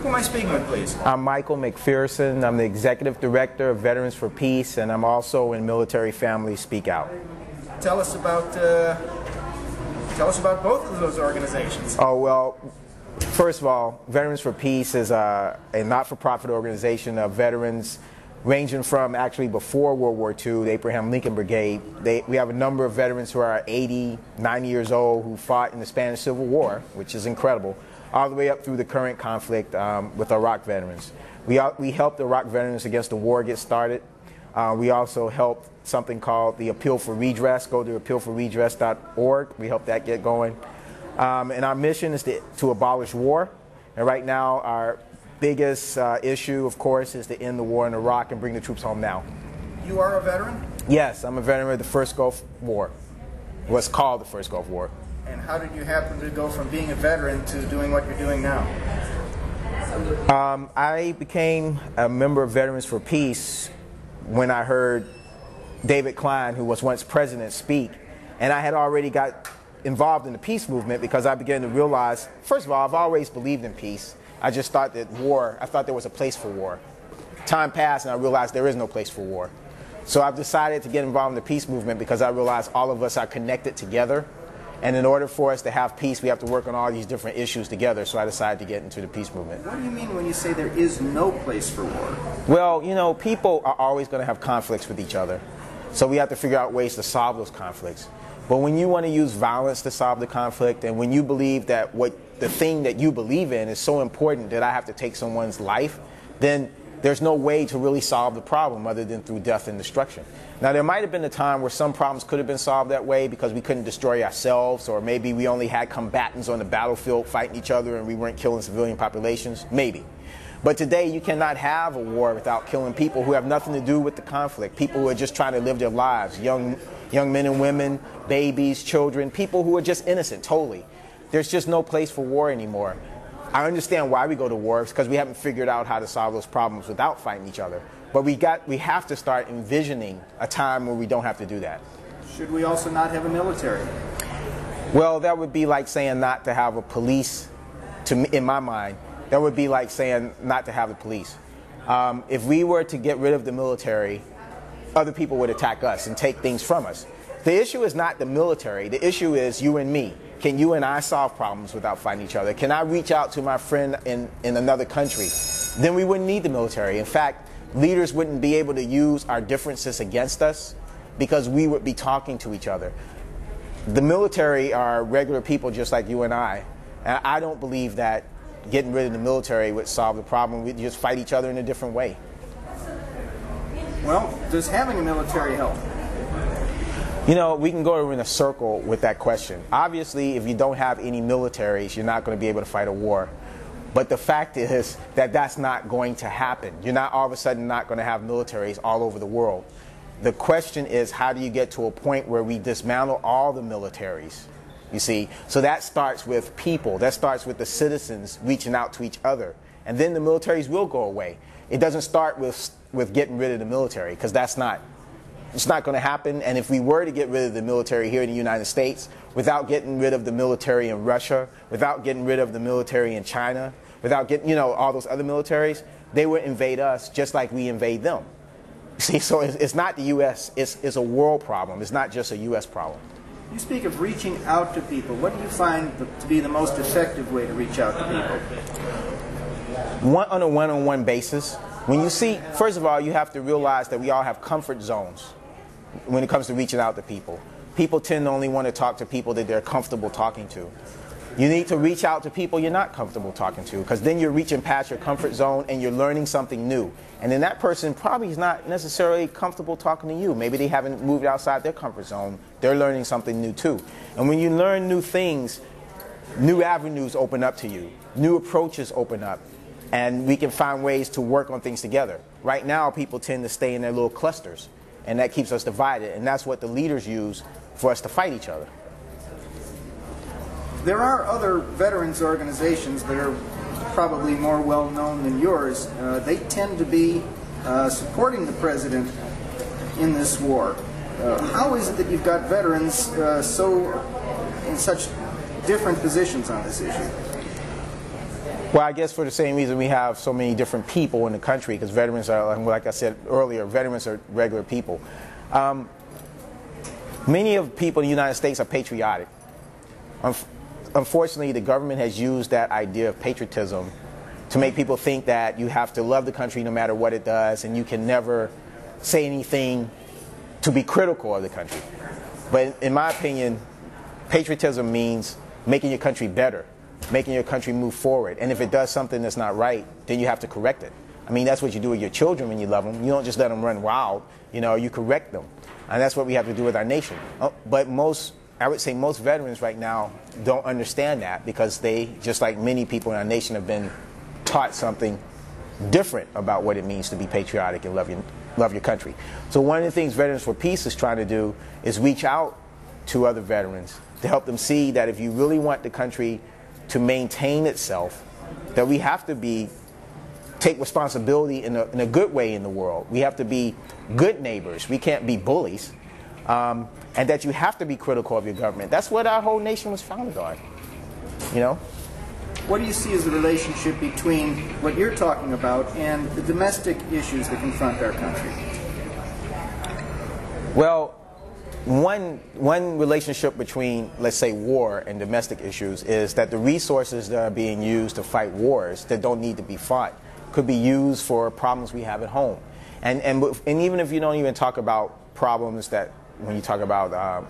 Who am I speaking with, please? I'm Michael McPhearson. I'm the Executive Director of Veterans for Peace, and I'm also in Military Families Speak Out. Tell us about both of those organizations. Oh, well, first of all, Veterans for Peace is a not-for-profit organization of veterans ranging from actually before World War II, the Abraham Lincoln Brigade. We have a number of veterans who are 80, 90 years old who fought in the Spanish Civil War, which is incredible, all the way up through the current conflict with Iraq veterans. We helped Iraq veterans against the war get started. We also helped something called the Appeal for Redress. Go to appealforredress.org. We helped that get going. And our mission is to abolish war. And right now, our biggest issue, of course, is to end the war in Iraq and bring the troops home now. You are a veteran? Yes, I'm a veteran of the first Gulf War. What's called the first Gulf War. And how did you happen to go from being a veteran to doing what you're doing now? I became a member of Veterans for Peace when I heard David Klein, who was once president, speak. And I had already got involved in the peace movement because I began to realize, first of all, I've always believed in peace. I just thought that I thought there was a place for war. Time passed and I realized there is no place for war. So I've decided to get involved in the peace movement because I realize all of us are connected together. And in order for us to have peace, we have to work on all these different issues together. So I decided to get into the peace movement. What do you mean when you say there is no place for war? Well, you know, people are always going to have conflicts with each other. So we have to figure out ways to solve those conflicts. But when you want to use violence to solve the conflict, and when you believe that the thing that you believe in is so important that I have to take someone's life, then there's no way to really solve the problem other than through death and destruction. Now, there might have been a time where some problems could have been solved that way because we couldn't destroy ourselves, or maybe we only had combatants on the battlefield fighting each other and we weren't killing civilian populations. Maybe. But today, you cannot have a war without killing people who have nothing to do with the conflict, people who are just trying to live their lives, young men and women, babies, children, people who are just innocent, totally. There's just no place for war anymore. I understand why we go to war, because we haven't figured out how to solve those problems without fighting each other. But we have to start envisioning a time where we don't have to do that. Should we also not have a military? Well, that would be like saying not to have a police, in my mind. That would be like saying not to have the police. If we were to get rid of the military, other people would attack us and take things from us. The issue is not the military. The issue is you and me. Can you and I solve problems without fighting each other? Can I reach out to my friend in another country? Then we wouldn't need the military. In fact, leaders wouldn't be able to use our differences against us because we would be talking to each other. The military are regular people just like you and I. And I don't believe that getting rid of the military would solve the problem. We'd just fight each other in a different way. Well, does having a military help? You know, we can go in a circle with that question. Obviously, if you don't have any militaries, you're not going to be able to fight a war. But the fact is that that's not going to happen. You're not all of a sudden not going to have militaries all over the world. The question is, how do you get to a point where we dismantle all the militaries? You see, so that starts with people. That starts with the citizens reaching out to each other. And then the militaries will go away. It doesn't start with getting rid of the military, because it's not going to happen. And if we were to get rid of the military here in the United States, without getting rid of the military in Russia, without getting rid of the military in China, without getting, all those other militaries, they would invade us just like we invade them. See, so it's not the U.S., it's a world problem. It's not just a U.S. problem. You speak of reaching out to people. What do you find to be the most effective way to reach out to people? On a one-on-one basis. When you see, first of all, you have to realize that we all have comfort zones when it comes to reaching out to people. People tend to only want to talk to people that they're comfortable talking to. You need to reach out to people you're not comfortable talking to, because then you're reaching past your comfort zone and you're learning something new. And then that person probably is not necessarily comfortable talking to you. Maybe they haven't moved outside their comfort zone. They're learning something new too. And when you learn new things, new avenues open up to you. New approaches open up. And we can find ways to work on things together. Right now, people tend to stay in their little clusters. And that keeps us divided. And that's what the leaders use for us to fight each other. There are other veterans organizations that are probably more well-known than yours. They tend to be supporting the president in this war. How is it that you've got veterans in such different positions on this issue? Well, I guess for the same reason we have so many different people in the country, because veterans are, like I said earlier, veterans are regular people. Many of the people in the United States are patriotic. Unfortunately, the government has used that idea of patriotism to make people think that you have to love the country no matter what it does, and you can never say anything to be critical of the country. But in my opinion, patriotism means making your country better, making your country move forward. And if it does something that's not right, then you have to correct it. I mean, that's what you do with your children when you love them. You don't just let them run wild. You correct them. And that's what we have to do with our nation. But I would say most veterans right now don't understand that, because they, just like many people in our nation, have been taught something different about what it means to be patriotic and love your country. So one of the things Veterans for Peace is trying to do is reach out to other veterans to help them see that if you really want the country to maintain itself, that we have to take responsibility in a good way in the world. We have to be good neighbors. We can't be bullies. And that you have to be critical of your government. That's what our whole nation was founded on. What do you see as the relationship between what you're talking about and the domestic issues that confront our country? Well, one relationship between, let's say, war and domestic issues is that the resources that are being used to fight wars that don't need to be fought could be used for problems we have at home. And even if you don't even talk about problems that, when you talk about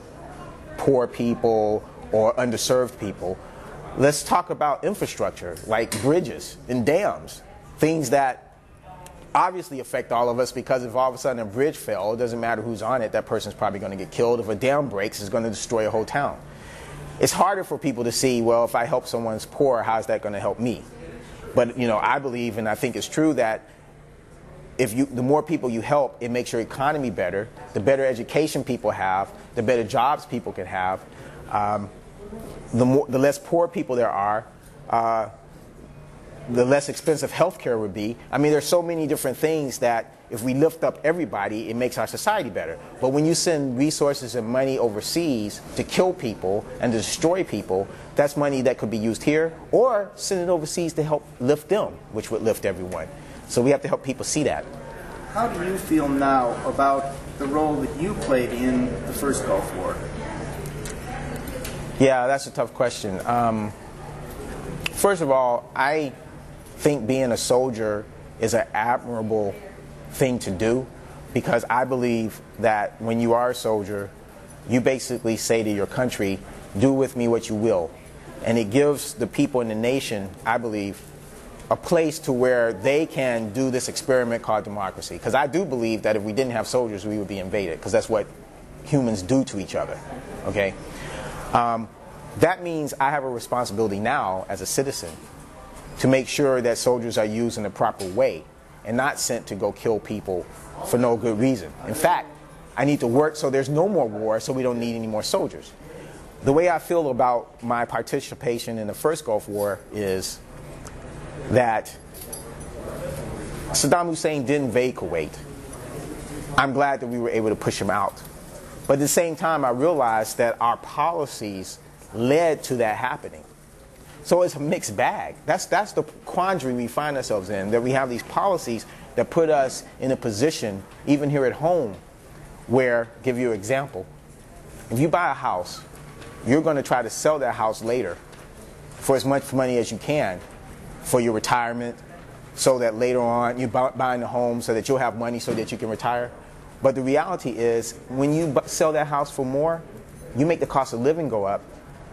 poor people or underserved people, let's talk about infrastructure like bridges and dams, things that obviously affect all of us, because if all of a sudden a bridge fell, it doesn't matter who's on it, that person's probably going to get killed. If a dam breaks, it's going to destroy a whole town. It's harder for people to see, well, if I help someone's poor, how's that going to help me? But I believe, and I think it's true, that the more people you help, it makes your economy better. The better education people have, the better jobs people can have, the less poor people there are, the less expensive health care would be. I mean, there's so many different things that if we lift up everybody, it makes our society better. But when you send resources and money overseas to kill people and to destroy people, that's money that could be used here, or send it overseas to help lift them, which would lift everyone. So we have to help people see that. How do you feel now about the role that you played in the first Gulf War? Yeah, that's a tough question. First of all, I think being a soldier is an admirable thing to do, because I believe that when you are a soldier, you basically say to your country, do with me what you will. And it gives the people in the nation, I believe, a place to where they can do this experiment called democracy. Because I do believe that if we didn't have soldiers, we would be invaded, because that's what humans do to each other. Okay? That means I have a responsibility now as a citizen to make sure that soldiers are used in the proper way and not sent to go kill people for no good reason. In fact, I need to work so there's no more war, so we don't need any more soldiers. The way I feel about my participation in the first Gulf War is that Saddam Hussein didn't invade Kuwait. I'm glad that we were able to push him out. But at the same time, I realized that our policies led to that happening. So it's a mixed bag. That's the quandary we find ourselves in, that we have these policies that put us in a position, even here at home, where, give you an example, if you buy a house, you're going to try to sell that house later for as much money as you can for your retirement, so that later on you're buying a home so that you'll have money so that you can retire. But the reality is, when you sell that house for more, you make the cost of living go up,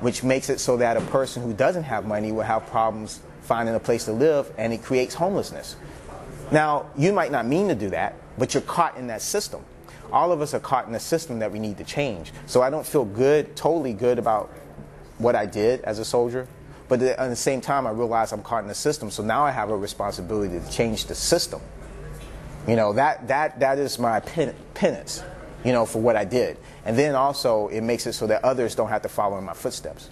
which makes it so that a person who doesn't have money will have problems finding a place to live, and it creates homelessness. Now, you might not mean to do that, but you're caught in that system. All of us are caught in a system that we need to change. So I don't feel totally good about what I did as a soldier, but at the same time, I realize I'm caught in the system, so now I have a responsibility to change the system. That is my penance, for what I did. And then also, it makes it so that others don't have to follow in my footsteps.